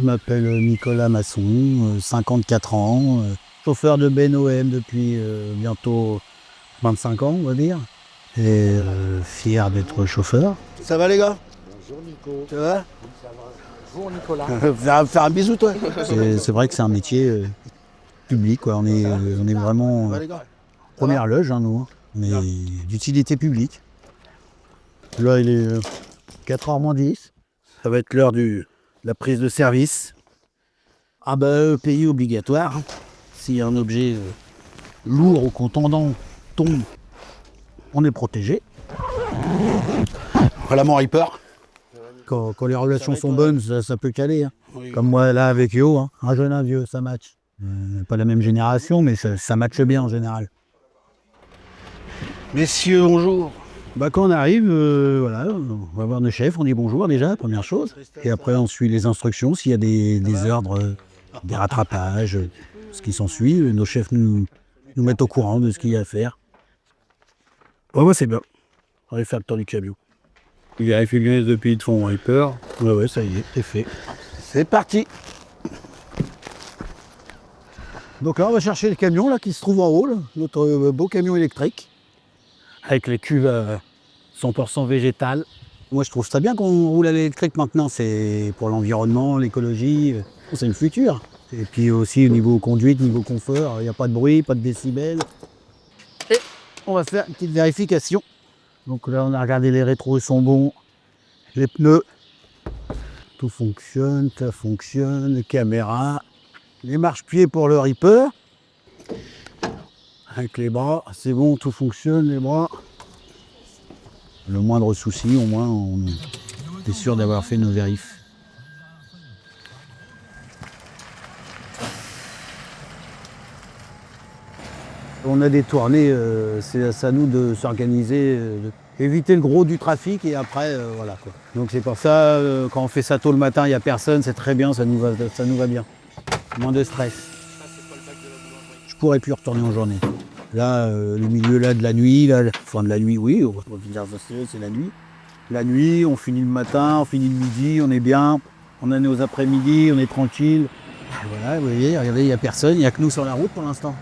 m'appelle Nicolas Masson, 54 ans, chauffeur de BNOM depuis bientôt 25 ans, on va dire. Et fier d'être chauffeur. Ça va les gars? Bonjour Nico. Ça va? Oui, ça va. Bonjour Nicolas. Faire un bisou toi. C'est vrai que c'est un métier public, quoi. On est vraiment première loge, hein, nous. On est d'utilité publique. Là, il est 4h moins 10. Ça va être l'heure de la prise de service. Ah bah, pays obligatoire. Si un objet lourd ou contondant tombe, on est protégé. Voilà mon Reaper. Quand les relations sont bonnes, ça peut caler. Hein. Oui. Comme moi là avec Yo, hein. Un jeune, un vieux, ça match. Pas la même génération, mais ça matche bien en général. Messieurs, bonjour. Bah, quand on arrive, voilà, on va voir nos chefs, on dit bonjour déjà, première chose. Et après on suit les instructions, s'il y a des ordres, des rattrapages, ce qui s'ensuit. Nos chefs nous mettent au courant de ce qu'il y a à faire. Ouais, c'est bien. On va faire le tour du camion. Il vérifie bien les EPI de son Reaper. Ouais, ça y est, c'est fait. C'est parti. Donc là, on va chercher le camion là, qui se trouve en haut, là, notre beau camion électrique. Avec les cuves 100% végétales. Moi, je trouve ça bien qu'on roule à l'électrique maintenant. C'est pour l'environnement, l'écologie. C'est le futur. Et puis aussi au niveau conduite, niveau confort, il n'y a pas de bruit, pas de décibels. Et on va faire une petite vérification. Donc là, on a regardé les rétros, ils sont bons. Les pneus, tout fonctionne, ça fonctionne. Les caméras, les marche-pieds pour le Reaper. Avec les bras, c'est bon, tout fonctionne, les bras. Le moindre souci, au moins, on est sûr d'avoir fait nos vérifs. On a des tournées, c'est à nous de s'organiser, éviter le gros du trafic et après, voilà quoi. Donc c'est pour ça, quand on fait ça tôt le matin, il n'y a personne, c'est très bien, ça nous va bien. Moins de stress. Je pourrais plus retourner en journée. Là, le milieu là de la nuit, là, enfin de la nuit, oui, on va dire c'est la nuit. La nuit, on finit le matin, on finit le midi, on est bien. On a nos après-midi, on est tranquille. Et voilà, vous voyez, regardez, il n'y a personne, il n'y a que nous sur la route pour l'instant.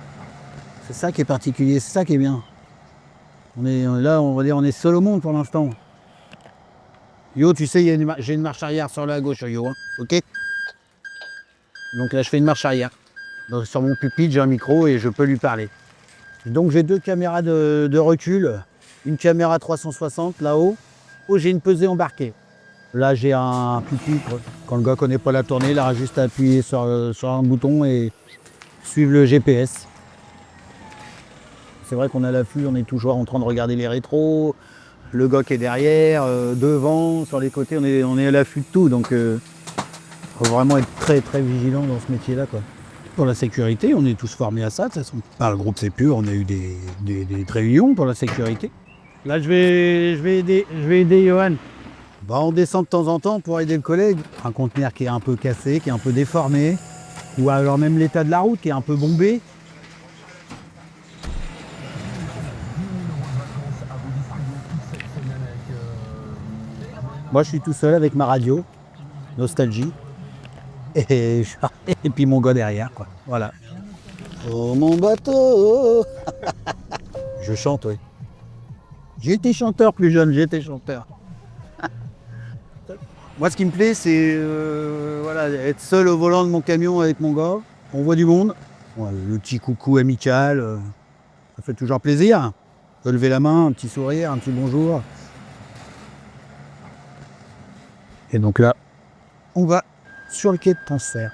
C'est ça qui est particulier, c'est ça qui est bien. On est là, on va dire, on est seul au monde pour l'instant. Yo, tu sais, j'ai une marche arrière sur la gauche, Yo, hein, ok? Donc là, je fais une marche arrière. Donc, sur mon pupitre, j'ai un micro et je peux lui parler. Donc j'ai deux caméras de recul, une caméra 360 là-haut, où j'ai une pesée embarquée. Là j'ai un pupitre, quand le gars ne connaît pas la tournée, il a juste à appuyer sur un bouton et suivre le GPS. C'est vrai qu'on a l'affût, on est toujours en train de regarder les rétros, le gars qui est derrière, devant, sur les côtés, on est à l'affût de tout. Donc faut vraiment être très très vigilant dans ce métier-là, quoi. Pour la sécurité, on est tous formés à ça, de toute façon. Par le groupe CPE, on a eu des réunions pour la sécurité. Là, je vais aider Johan. Bah, on descend de temps en temps pour aider le collègue. Un conteneur qui est un peu cassé, qui est un peu déformé, ou alors même l'état de la route qui est un peu bombé. Moi, je suis tout seul avec ma radio, Nostalgie. Et puis mon gars derrière, quoi. Voilà. Oh mon bateau. Je chante, oui. J'ai été chanteur plus jeune, Moi, ce qui me plaît, c'est voilà, être seul au volant de mon camion avec mon gars. On voit du monde. Ouais, le petit coucou amical, ça fait toujours plaisir. De lever la main, un petit sourire, un petit bonjour. Et donc là, on va sur le quai de transfert.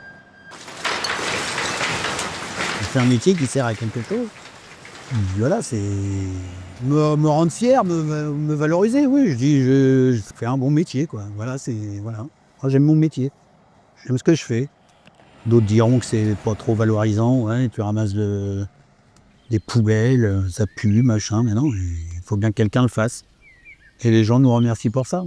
C'est un métier qui sert à quelque chose. Voilà, c'est me rendre fier, me valoriser, oui. Je dis, je fais un bon métier, quoi. Voilà, voilà. Moi, j'aime mon métier. J'aime ce que je fais. D'autres diront que c'est pas trop valorisant, ouais, tu ramasses des poubelles, ça pue, machin, mais non, il faut bien que quelqu'un le fasse. Et les gens nous remercient pour ça.